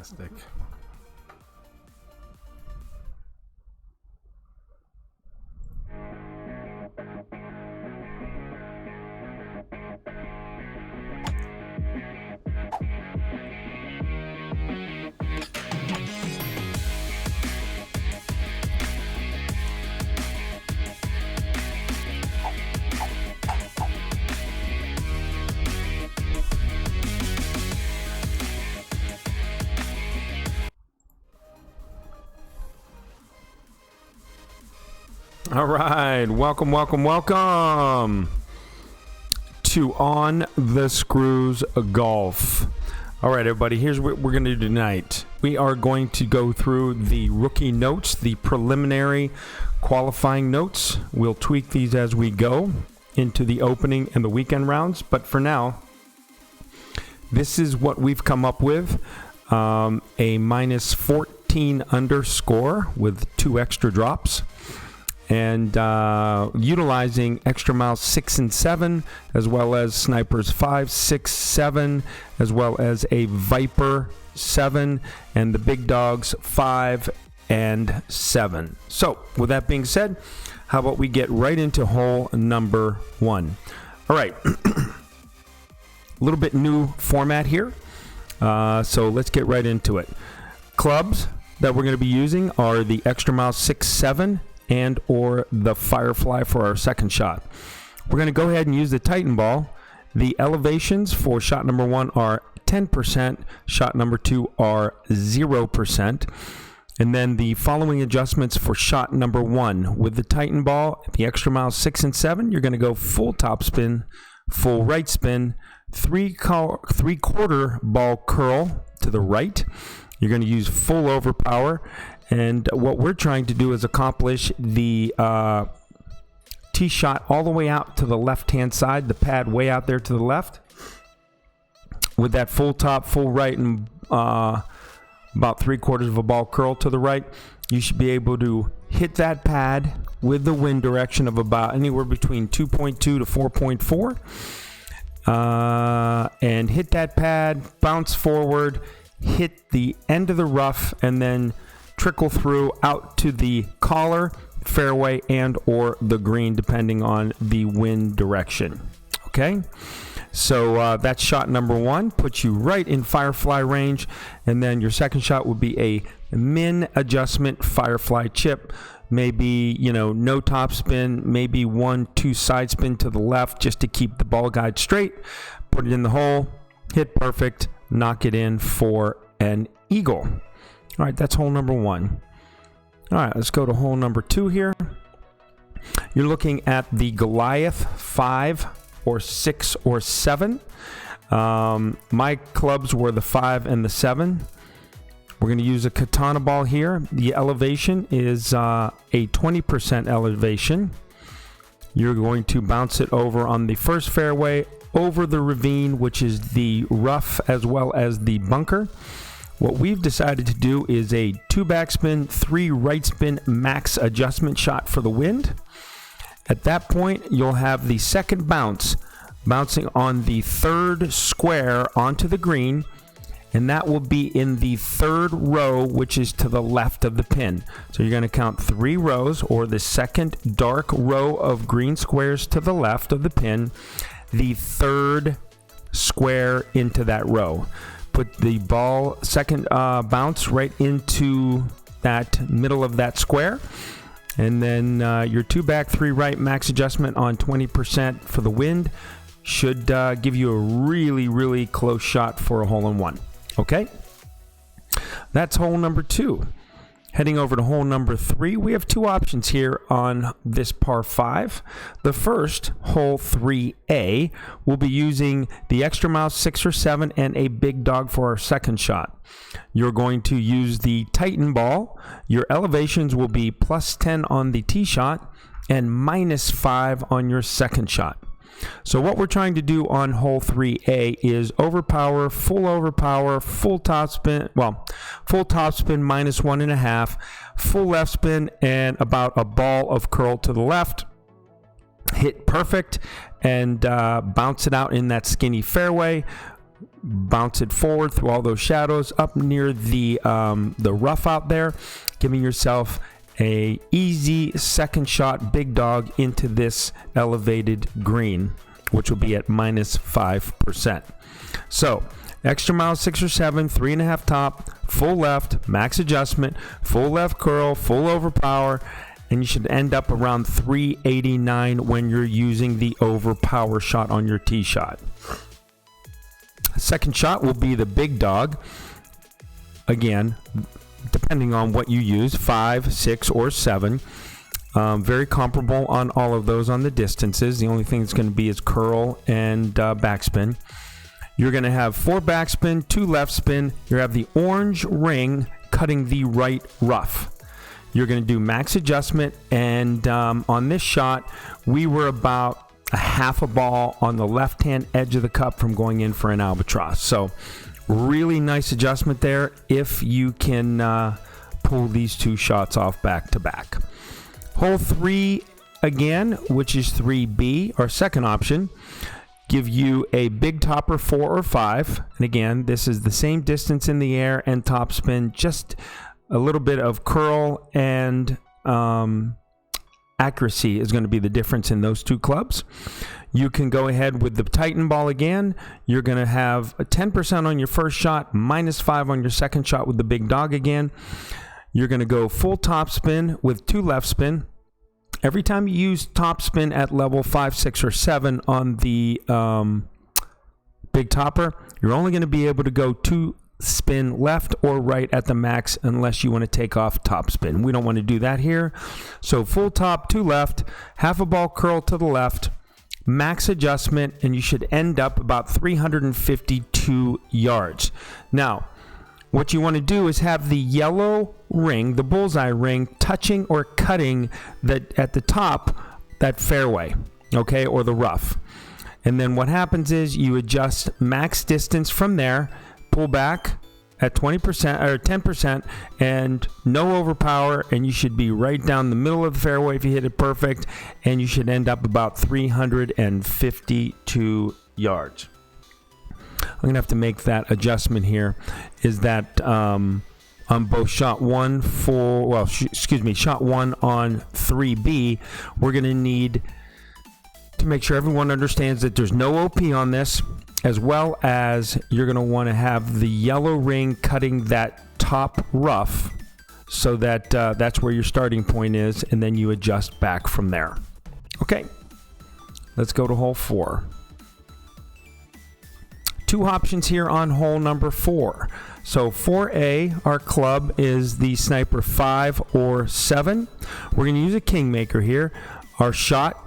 Fantastic. All right, welcome to On the Screws Golf. All right, everybody, here's what we're going to do tonight. We are going to go through the rookie notes, the preliminary qualifying notes. We'll tweak these as we go into the opening and the weekend rounds, but for now, this is what we've come up with. A minus 14 underscore with 2 extra drops. And utilizing extra miles 6 and 7, as well as snipers 5, 6, 7, as well as a Viper 7, and the big dogs 5 and 7. So, with that being said, how about we get right into hole number 1? All right, a little bit new format here, so let's get right into it. Clubs that we're going to be using are the extra mile 6, 7, and or the Firefly for our second shot. We're going to go ahead and use the Titan ball. The elevations for shot number 1 are 10%, shot number 2 are 0%. And then the following adjustments for shot number 1. With the Titan ball, the extra mile 6 and 7, you're going to go full top spin, full right spin, three-quarter ball curl to the right. You're going to use full overpower. And what we're trying to do is accomplish the tee shot all the way out to the left-hand side, the pad way out there to the left. With that full top, full right, and about 3/4 of a ball curl to the right, you should be able to hit that pad with the wind direction of about anywhere between 2.2 to 4.4. And hit that pad, bounce forward, hit the end of the rough, and then trickle through out to the collar, fairway, and or the green, depending on the wind direction. Okay, so that's shot number 1, puts you right in Firefly range, and then your second shot would be a min adjustment Firefly chip. Maybe, no top spin, maybe 1-2 side spin to the left just to keep the ball guide straight. Put it in the hole, hit perfect, knock it in for an eagle. All right, that's hole number 1. All right, let's go to hole number 2 here. You're looking at the Goliath 5 or 6 or 7. My clubs were the 5 and the 7. We're going to use a katana ball here. The elevation is a 20% elevation. You're going to bounce it over on the first fairway, over the ravine, which is the rough as well as the bunker. What we've decided to do is a 2 backspin, 3 right spin max adjustment shot for the wind. At that point, you'll have the second bounce bouncing on the 3rd square onto the green, and that will be in the 3rd row, which is to the left of the pin. So you're going to count 3 rows, or the second dark row of green squares to the left of the pin, the 3rd square into that row. Put the ball second bounce right into that middle of that square, and then your 2 back, 3 right max adjustment on 20% for the wind should give you a really, really close shot for a hole-in-one. Okay, that's hole number 2. Heading over to hole number 3, we have 2 options here on this par 5. The first, hole 3A, we'll be using the extra mile 6 or 7 and a big dog for our second shot. You're going to use the Titan ball. Your elevations will be plus 10 on the tee shot and minus 5 on your second shot. So what we're trying to do on hole 3A is overpower, full top spin, full top spin minus 1.5, full left spin, and about a ball of curl to the left. Hit perfect and bounce it out in that skinny fairway. bounce it forward through all those shadows up near the rough out there, giving yourself a easy second shot big dog into this elevated green, which will be at -5%. So extra mile 6 or 7, 3.5 top, full left, max adjustment, full left curl, full overpower, and you should end up around 389 when you're using the overpower shot on your tee shot. Second shot will be the big dog. Again, depending on what you use, 5, 6, or 7. Very comparable on all of those on the distances. The only thing that's going to be is curl and backspin. You're going to have 4 backspin, 2 left spin. You have the orange ring cutting the right rough. You're going to do max adjustment, and on this shot, we were about a half a ball on the left-hand edge of the cup from going in for an albatross. So really nice adjustment there if you can pull these 2 shots off back to back. Hole 3 again, which is 3B, our second option, give you a big topper 4 or 5. And again, this is the same distance in the air and topspin, just a little bit of curl and accuracy is going to be the difference in those 2 clubs. You can go ahead with the Titan ball again. You're going to have a 10% on your first shot, -5 on your second shot with the big dog again. You're going to go full top spin with 2 left spin. Every time you use top spin at level 5, 6, or 7 on the big topper, you're only going to be able to go 2 spin left or right at the max unless you want to take off top spin. We don't want to do that here. So full top, 2 left, half a ball curl to the left, max adjustment, and you should end up about 352 yards. Now, what you want to do is have the yellow ring, the bullseye ring, touching or cutting that at the top, that fairway, okay, or the rough. And then what happens is you adjust max distance from there, pull back at 20% or 10%, and no overpower, and you should be right down the middle of the fairway if you hit it perfect, and you should end up about 352 yards. I'm gonna have to make that adjustment here. Is that on both shot 1 shot 1 on 3B, we're gonna need to make sure everyone understands that there's no OP on this, as well as you're going to want to have the yellow ring cutting that top rough so that that's where your starting point is, and then you adjust back from there. Okay, let's go to hole 4. 2 options here on hole number 4. So 4A, our club is the Sniper 5 or 7. We're going to use a Kingmaker here. Our shot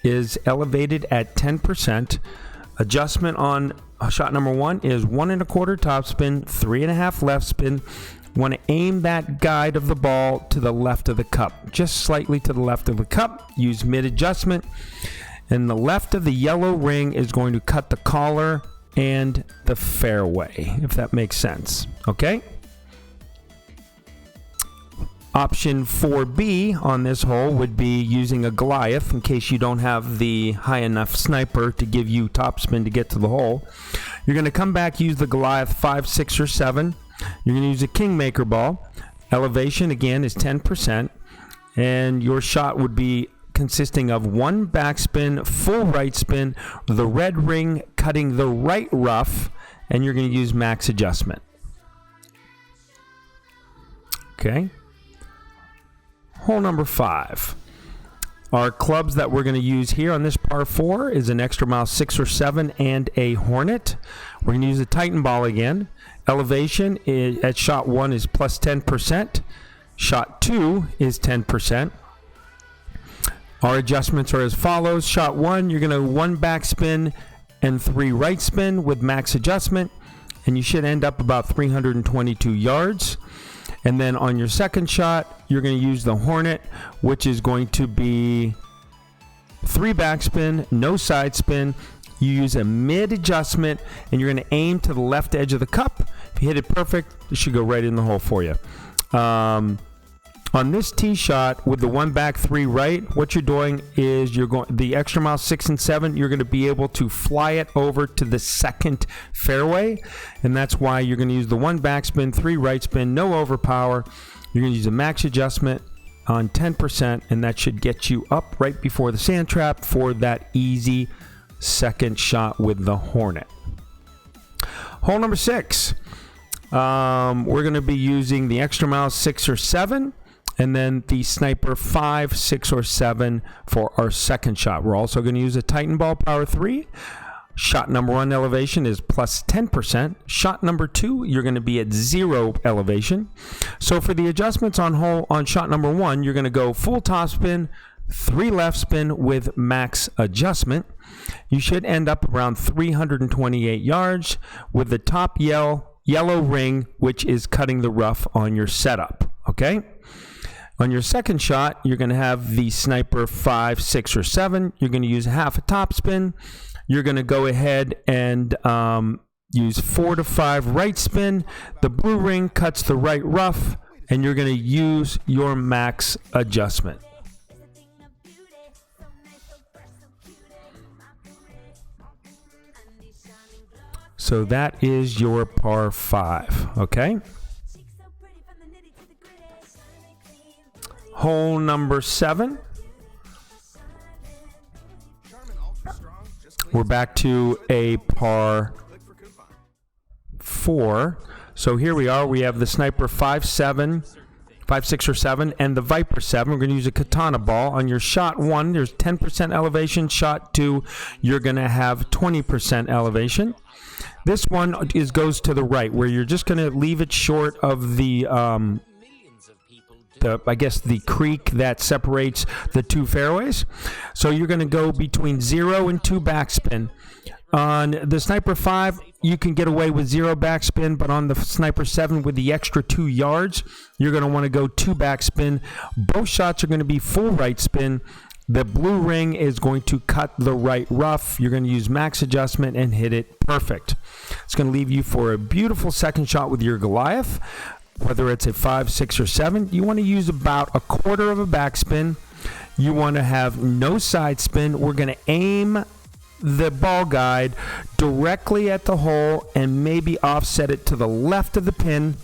is elevated at 10%. Adjustment on shot number 1 is 1 1/4 topspin, 3.5 left spin. Want to aim that guide of the ball to the left of the cup, just slightly to the left of the cup. Use mid adjustment, and the left of the yellow ring is going to cut the collar and the fairway, if that makes sense. Okay. Option 4B on this hole would be using a Goliath in case you don't have the high enough sniper to give you topspin to get to the hole. You're going to come back, use the Goliath 5, 6, or 7. You're going to use a Kingmaker ball. Elevation, again, is 10%. And your shot would be consisting of 1 backspin, full right spin, the red ring cutting the right rough, and you're going to use max adjustment. Okay. Hole number 5. Our clubs that we're going to use here on this par 4 is an extra mile 6 or 7 and a Hornet. We're going to use a Titan ball again. Elevation at shot 1 is plus 10%. Shot 2 is 10%. Our adjustments are as follows. Shot 1, you're going to 1 backspin and 3 right spin with max adjustment, and you should end up about 322 yards. And then on your second shot, you're going to use the Hornet, which is going to be 3 backspin, no side spin. You use a mid adjustment, and you're going to aim to the left edge of the cup. If you hit it perfect, it should go right in the hole for you. On this tee shot with the 1 back 3 right, what you're doing is you're going the extra mile 6 and 7. You're going to be able to fly it over to the second fairway, and that's why you're going to use the 1 backspin, 3 right spin, no overpower. You're going to use a max adjustment on 10%, and that should get you up right before the sand trap for that easy second shot with the Hornet. Hole number 6. We're going to be using the extra mile 6 or 7. And then the sniper 5, 6, or 7 for our second shot. We're also going to use a Titan Ball Power 3. Shot number 1 elevation is plus 10%. Shot number 2, you're going to be at 0 elevation. So for the adjustments on shot number 1, you're going to go full top spin, 3 left spin with max adjustment. You should end up around 328 yards with the top yellow ring, which is cutting the rough on your setup. Okay? On your second shot, you're going to have the sniper 5, 6, or 7. You're going to use half a top spin. You're going to go ahead and use 4 to 5 right spin. The blue ring cuts the right rough, and you're going to use your max adjustment. So that is your par 5, okay? Hole number 7. We're back to a par 4. So here we are. We have the sniper 5, 6, or 7, and the Viper 7. We're going to use a katana ball. On your shot 1, there's 10% elevation. Shot 2, you're going to have 20% elevation. This one goes to the right, where you're just going to leave it short of the creek that separates the 2 fairways. So you're going to go between 0 and 2 backspin. On the Sniper 5, you can get away with 0 backspin, but on the Sniper 7 with the extra 2 yards, you're going to want to go 2 backspin. Both shots are going to be full right spin. The blue ring is going to cut the right rough. You're going to use max adjustment and hit it perfect. It's going to leave you for a beautiful second shot with your Goliath. Whether it's a 5, 6, or 7, you want to use about a quarter of a backspin. You want to have no side spin. We're going to aim the ball guide directly at the hole and maybe offset it to the left of the pin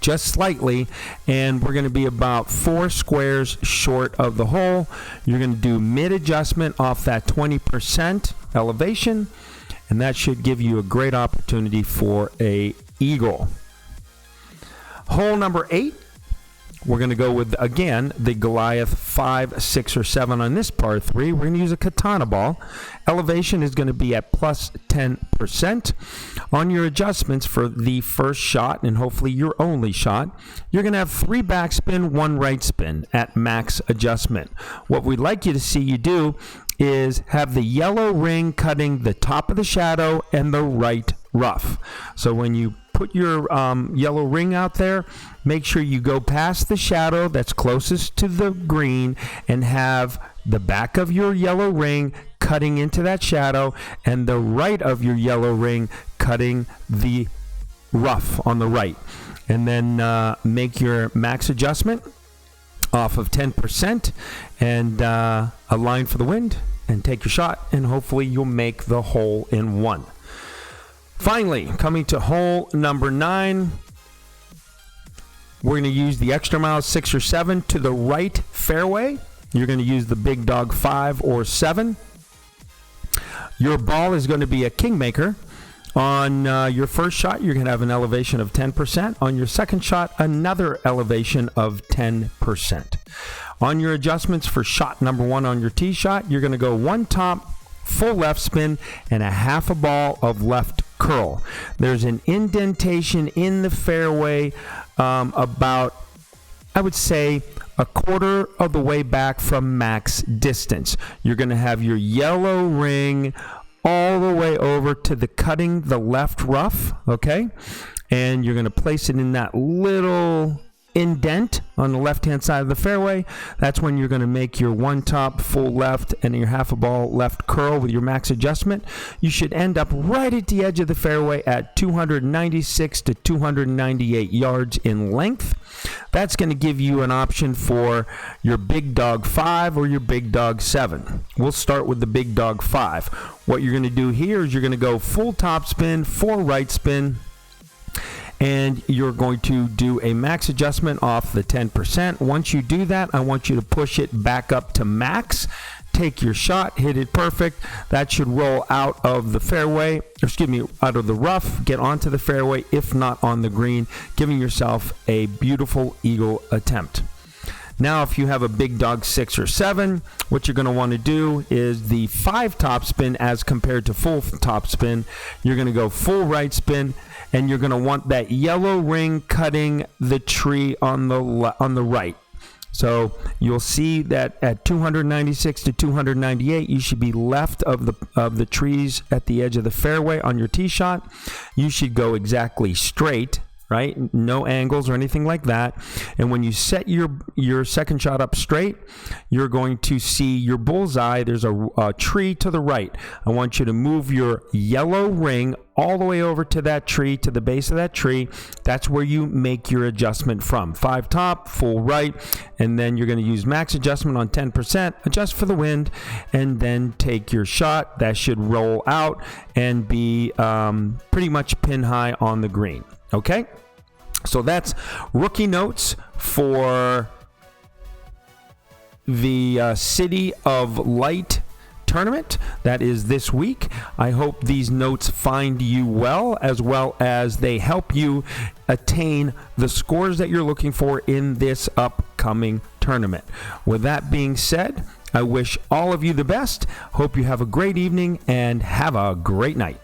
just slightly, and we're going to be about 4 squares short of the hole. You're going to do mid adjustment off that 20% elevation, and that should give you a great opportunity for a eagle. Hole number 8, we're going to go with, again, the Goliath 5, 6, or 7 on this par 3. We're going to use a katana ball. Elevation is going to be at plus 10%. On your adjustments for the first shot, and hopefully your only shot, you're going to have 3 backspin, 1 right spin at max adjustment. What we'd like you to see you do is have the yellow ring cutting the top of the shadow and the right rough. So when you put your yellow ring out there, make sure you go past the shadow that's closest to the green and have the back of your yellow ring cutting into that shadow and the right of your yellow ring cutting the rough on the right. And then make your max adjustment off of 10% and align for the wind and take your shot, and hopefully you'll make the hole in 1. Finally, coming to hole number 9, we're going to use the extra mile 6 or 7 to the right fairway. You're going to use the big dog 5 or 7. Your ball is going to be a Kingmaker. On your first shot, you're going to have an elevation of 10%. On your second shot, another elevation of 10%. On your adjustments for shot number 1 on your tee shot, you're going to go 1 top, full left spin, and a half a ball of left curl. There's an indentation in the fairway about, I would say, a quarter of the way back from max distance. You're going to have your yellow ring all the way over to the cutting the left rough, okay? And you're going to place it in that little indent on the left-hand side of the fairway, that's when you're going to make your one top full left and your half a ball left curl with your max adjustment. You should end up right at the edge of the fairway at 296 to 298 yards in length. That's going to give you an option for your big dog 5 or your big dog 7. We'll start with the big dog 5. What you're going to do here is you're going to go full top spin, 4 right spin, and you're going to do a max adjustment off the 10%. Once you do that, I want you to push it back up to max. Take your shot, hit it perfect. That should roll out of the fairway, out of the rough, get onto the fairway, if not on the green, giving yourself a beautiful eagle attempt. Now, if you have a big dog 6 or 7, what you're going to want to do is the 5 top spin as compared to full top spin. You're going to go full right spin, and you're going to want that yellow ring cutting the tree on the right. So you'll see that at 296 to 298, you should be left of the trees at the edge of the fairway on your tee shot. You should go exactly straight, right? No angles or anything like that. And when you set your second shot up straight, you're going to see your bullseye. There's a tree to the right. I want you to move your yellow ring all the way over to that tree, to the base of that tree. That's where you make your adjustment from. 5 top, full right, and then you're going to use max adjustment on 10%, adjust for the wind, and then take your shot. That should roll out and be pretty much pin high on the green. Okay? So that's rookie notes for the City of Light tournament that is this week. I hope these notes find you well as they help you attain the scores that you're looking for in this upcoming tournament. With that being said, I wish all of you the best. Hope you have a great evening and have a great night.